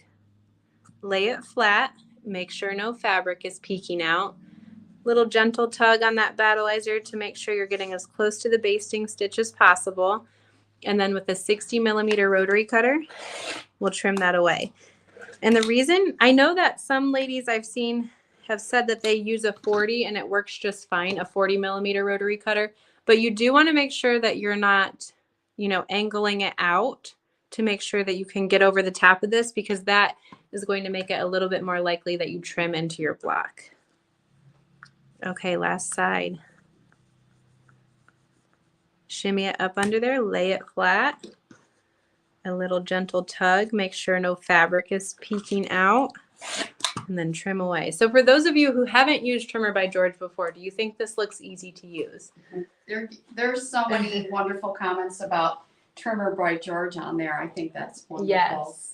Speaker 1: Lay it flat. Make sure no fabric is peeking out. Little gentle tug on that battleizer to make sure you're getting as close to the basting stitch as possible. And then with a 60mm rotary cutter, we'll trim that away. And the reason, I know that some ladies I've seen have said that they use a 40 and it works just fine, a 40mm rotary cutter, but you do want to make sure that you're not, angling it out to make sure that you can get over the top of this, because that is going to make it a little bit more likely that you trim into your block. Okay, last side. Shimmy it up under there, lay it flat. A little gentle tug, make sure no fabric is peeking out, and then trim away. So for those of you who haven't used Trimmer by George before, do you think this looks easy to use?
Speaker 2: There's so many wonderful comments about Trimmer by George on there. I think that's wonderful.
Speaker 1: Yes.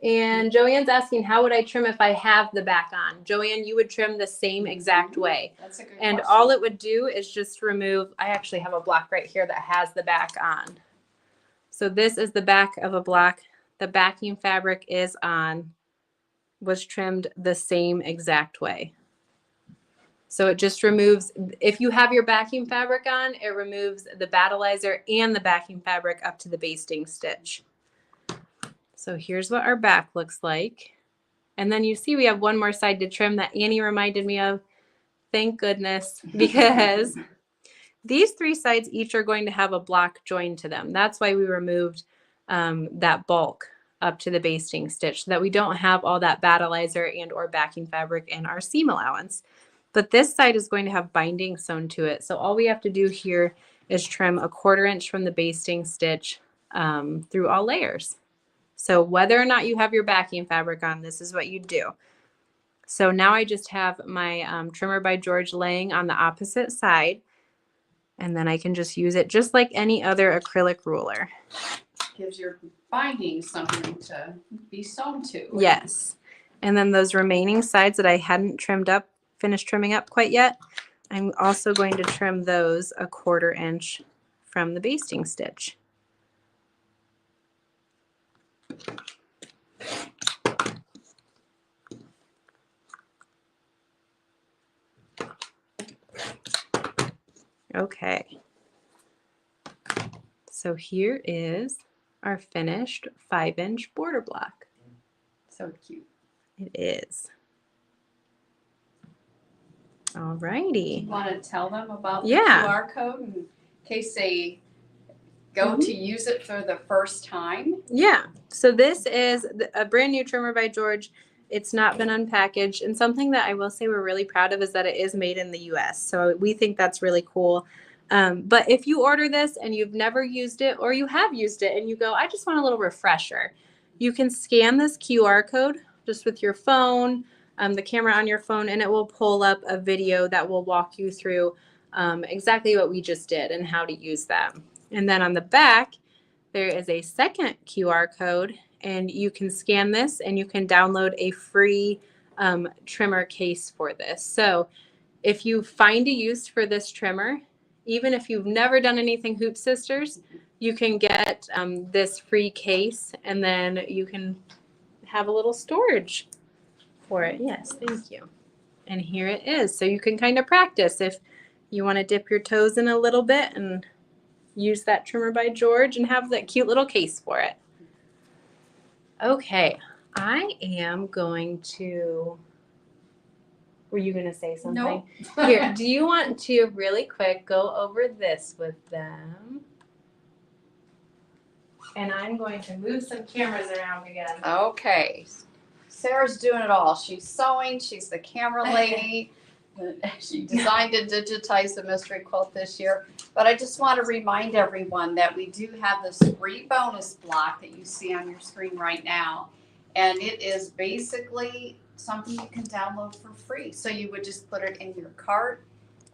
Speaker 1: And Joanne's asking, how would I trim if I have the back on? Joanne, you would trim the same exact way.
Speaker 2: That's a good
Speaker 1: And
Speaker 2: question.
Speaker 1: all it would do is just remove, I actually have a block right here that has the back on. So this is the back of a block. The backing fabric is on, was trimmed the same exact way. So it just removes, if you have your backing fabric on, it removes the battleizer and the backing fabric up to the basting stitch. So here's what our back looks like. And then you see we have one more side to trim that Annie reminded me of. Thank goodness, because these three sides each are going to have a block joined to them. That's why we removed that bulk up to the basting stitch, so that we don't have all that battleizer and or backing fabric in our seam allowance. But this side is going to have binding sewn to it. So all we have to do here is trim 1/4 inch from the basting stitch through all layers. So whether or not you have your backing fabric on, this is what you do. So now I just have my Trimmer by George laying on the opposite side, and then I can just use it just like any other acrylic ruler.
Speaker 2: Gives your binding something to be sewn to.
Speaker 1: Yes. And then those remaining sides that I hadn't finished trimming up quite yet, I'm also going to trim those 1/4 inch from the basting stitch. Okay. So here is our finished 5-inch border block.
Speaker 2: So cute.
Speaker 1: It is. All righty.
Speaker 2: You want to tell them about the
Speaker 1: Yeah.
Speaker 2: QR code in case they go to use it for the first time?
Speaker 1: Yeah. So this is a brand new Trimmer by George. It's not been unpackaged. And something that I will say we're really proud of is that it is made in the US. So we think that's really cool. But if you order this and you've never used it, or you have used it and you go, I just want a little refresher, you can scan this QR code just with your phone, the camera on your phone, and it will pull up a video that will walk you through exactly what we just did and how to use that. And then on the back, there is a second QR code, and you can scan this and you can download a free trimmer case for this. So if you find a use for this trimmer, even if you've never done anything Hoop Sisters, you can get this free case, and then you can have a little storage for it. Yes, thank you. And here it is. So you can kind of practice if you want to dip your toes in a little bit and use that Trimmer by George and have that cute little case for it. Okay, I am going to, were you going to say something?
Speaker 2: Nope.
Speaker 1: Here, do you want to really quick go over this with them? And I'm going to move some cameras around again.
Speaker 2: Okay. Sarah's doing it all. She's sewing. She's the camera lady. She designed and digitized the Mystery Quilt this year. But I just want to remind everyone that we do have this free bonus block that you see on your screen right now. And it is basically something you can download for free. So you would just put it in your cart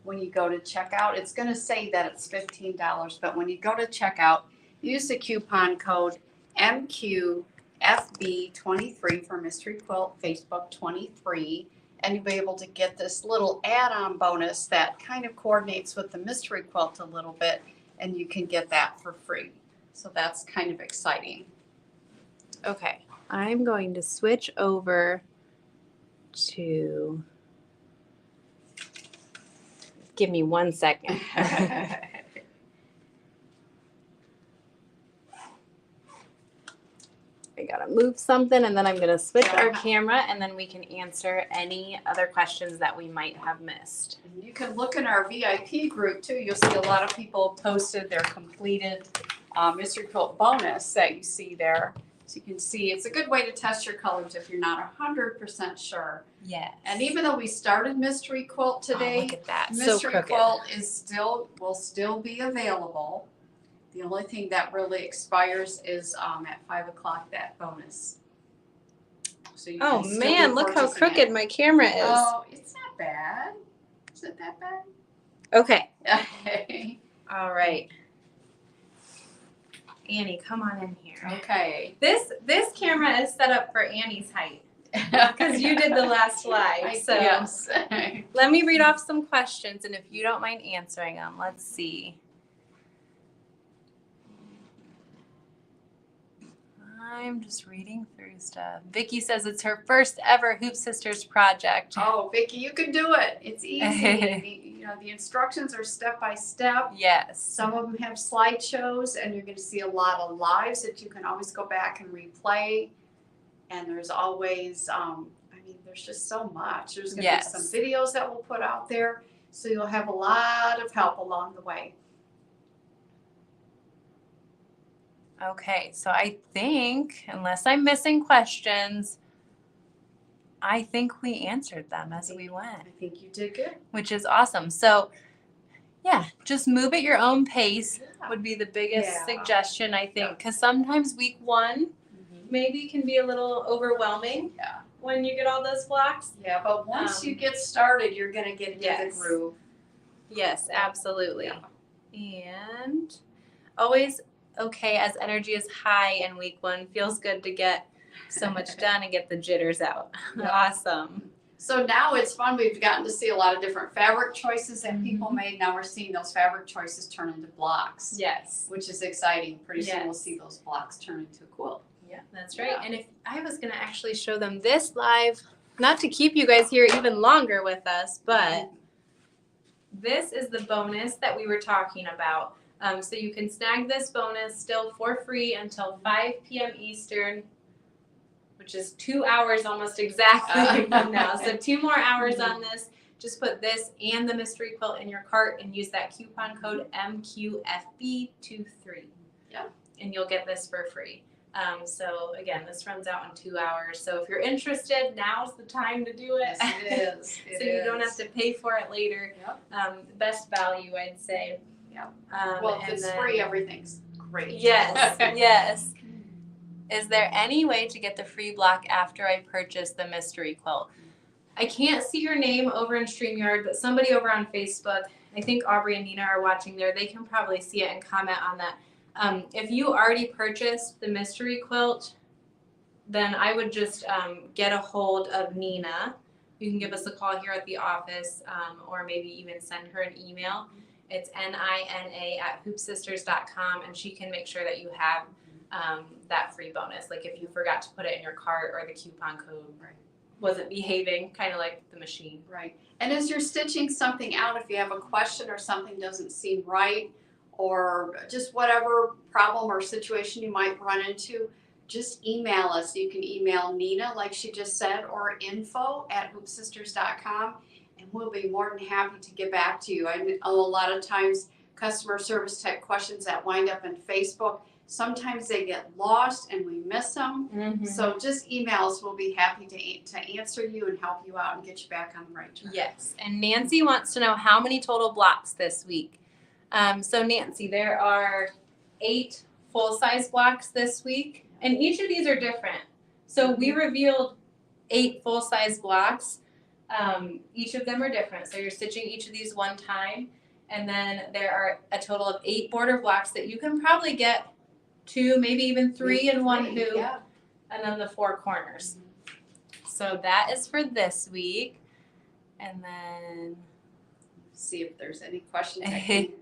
Speaker 2: when you go to checkout. It's going to say that it's $15, but when you go to checkout, use the coupon code MQFB23 for Mystery Quilt Facebook 23, and you'll be able to get this little add-on bonus that kind of coordinates with the Mystery Quilt a little bit, and you can get that for free. So that's kind of exciting.
Speaker 1: Okay, I'm going to switch over to, give me 1 second. I gotta move something, and then I'm gonna switch our camera, and then we can answer any other questions that we might have missed.
Speaker 2: You can look in our VIP group too. You'll see a lot of people posted their completed Mystery Quilt bonus that you see there. So you can see it's a good way to test your colors if you're not 100% sure.
Speaker 1: Yes.
Speaker 2: And even though we started Mystery Quilt today,
Speaker 1: look at that.
Speaker 2: Mystery
Speaker 1: So
Speaker 2: Quilt will still be available. The only thing that really expires is at 5 o'clock, that bonus. So you
Speaker 1: Oh
Speaker 2: can still
Speaker 1: man,
Speaker 2: be
Speaker 1: look how
Speaker 2: purchasing
Speaker 1: crooked
Speaker 2: it.
Speaker 1: my camera is.
Speaker 2: Oh, it's not bad. Is it that bad?
Speaker 1: Okay.
Speaker 2: Okay.
Speaker 1: All right. Annie, come on in here.
Speaker 2: Okay.
Speaker 1: This camera is set up for Annie's height because you did the last slide. So
Speaker 2: yes.
Speaker 1: let me read off some questions, and if you don't mind answering them, let's see. I'm just reading through stuff. Vicky says it's her first ever Hoop Sisters project.
Speaker 2: Oh, Vicki, you can do it. It's easy. The instructions are step by step.
Speaker 1: Yes.
Speaker 2: Some of them have slideshows, and you're going to see a lot of lives that you can always go back and replay. And there's always, there's just so much. There's going to be some videos that we'll put out there, so you'll have a lot of help along the way.
Speaker 1: Okay, so I think, unless I'm missing questions, I think we answered them as we went.
Speaker 2: I think you did good.
Speaker 1: Which is awesome. So, yeah, just move at your own pace would be the biggest suggestion, I think, because sometimes week 1 maybe can be a little overwhelming when you get all those blocks.
Speaker 2: Yeah, but once you get started, you're going to get into the groove.
Speaker 1: Yes, absolutely. Yeah. And always okay as energy is high in week 1. Feels good to get so much done and get the jitters out. Awesome.
Speaker 2: So now it's fun. We've gotten to see a lot of different fabric choices that people made. Now we're seeing those fabric choices turn into blocks.
Speaker 1: Yes.
Speaker 2: Which is exciting. Pretty soon we'll see those blocks turn into a quilt.
Speaker 1: Yeah, that's right. And if I was going to actually show them this live, not to keep you guys here even longer with us, but this is the bonus that we were talking about. So you can snag this bonus still for free until 5 p.m. Eastern, which is 2 hours almost exactly from now. So 2 more hours on this. Just put this and the Mystery Quilt in your cart and use that coupon code MQFB23.
Speaker 2: Yeah. And
Speaker 1: you'll get this for free. So again, this runs out in 2 hours. So if you're interested, now's the time to do it.
Speaker 2: Yes, it is.
Speaker 1: So you don't have to pay for it later.
Speaker 2: Yep.
Speaker 1: Best value, I'd say.
Speaker 2: Yeah. Well, if it's free, everything's great.
Speaker 1: Yes, yes. Is there any way to get the free block after I purchase the Mystery Quilt? I can't see your name over in StreamYard, but somebody over on Facebook, I think Aubrey and Nina are watching there. They can probably see it and comment on that. If you already purchased the Mystery Quilt, then I would just get a hold of Nina. You can give us a call here at the office, or maybe even send her an email. It's nina@hoopsisters.com, and she can make sure that you have that free bonus. Like if you forgot to put it in your cart or the coupon code wasn't behaving, kind of like the machine.
Speaker 2: Right. And as you're stitching something out, if you have a question or something doesn't seem right, or just whatever problem or situation you might run into, just email us. You can email Nina, like she just said, or info@hoopsisters.com, and we'll be more than happy to get back to you. I know a lot of times customer service type questions that wind up in Facebook, sometimes they get lost and we miss them. So just email us. We'll be happy to answer you and help you out and get you back on the right track.
Speaker 1: Yes. And Nancy wants to know how many total blocks this week. So Nancy, there are 8 full-size blocks this week, and each of these are different. So we revealed 8 full-size blocks. Each of them are different. So you're stitching each of these one time. And then there are a total of 8 border blocks that you can probably get 2, maybe even 3 in one hoop.
Speaker 2: Yeah.
Speaker 1: And then the 4 corners. So that is for this week. And then
Speaker 2: See if there's any questions that came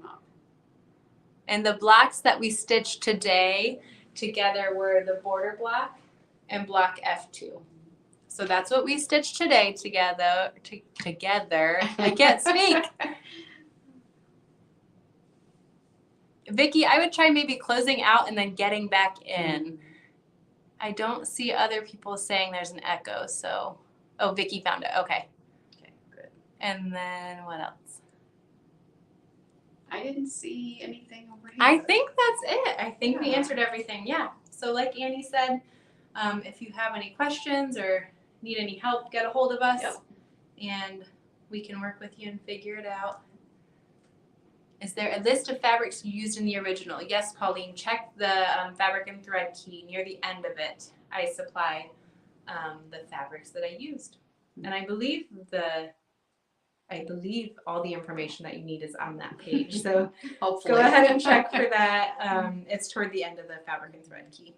Speaker 2: up.
Speaker 1: and the blocks that we stitched today together were the border block and block F2. So that's what we stitched today together. Together. I can't speak. Vicki, I would try maybe closing out and then getting back in. I don't see other people saying there's an echo, so. Oh, Vicki found it. Okay.
Speaker 2: Okay, good.
Speaker 1: And then what else?
Speaker 2: I didn't see anything over here.
Speaker 1: I think that's it. I think we answered everything. Yeah. So like Annie said, if you have any questions or need any help, get a hold of us.
Speaker 2: Yep.
Speaker 1: And we can work with you and figure it out. Is there a list of fabrics you used in the original? Yes, Pauline. Check the fabric and thread key near the end of it. I supplied the fabrics that I used, and I believe all the information that you need is on that page. So
Speaker 2: Hopefully.
Speaker 1: go ahead and check for that. It's toward the end of the fabric and thread key.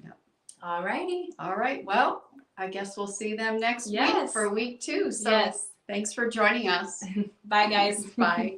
Speaker 2: Yep.
Speaker 1: All righty.
Speaker 2: All right. Well, I guess we'll see them next week
Speaker 1: Yes.
Speaker 2: for week 2. So
Speaker 1: Yes.
Speaker 2: thanks for joining us.
Speaker 1: Bye, guys.
Speaker 2: Bye.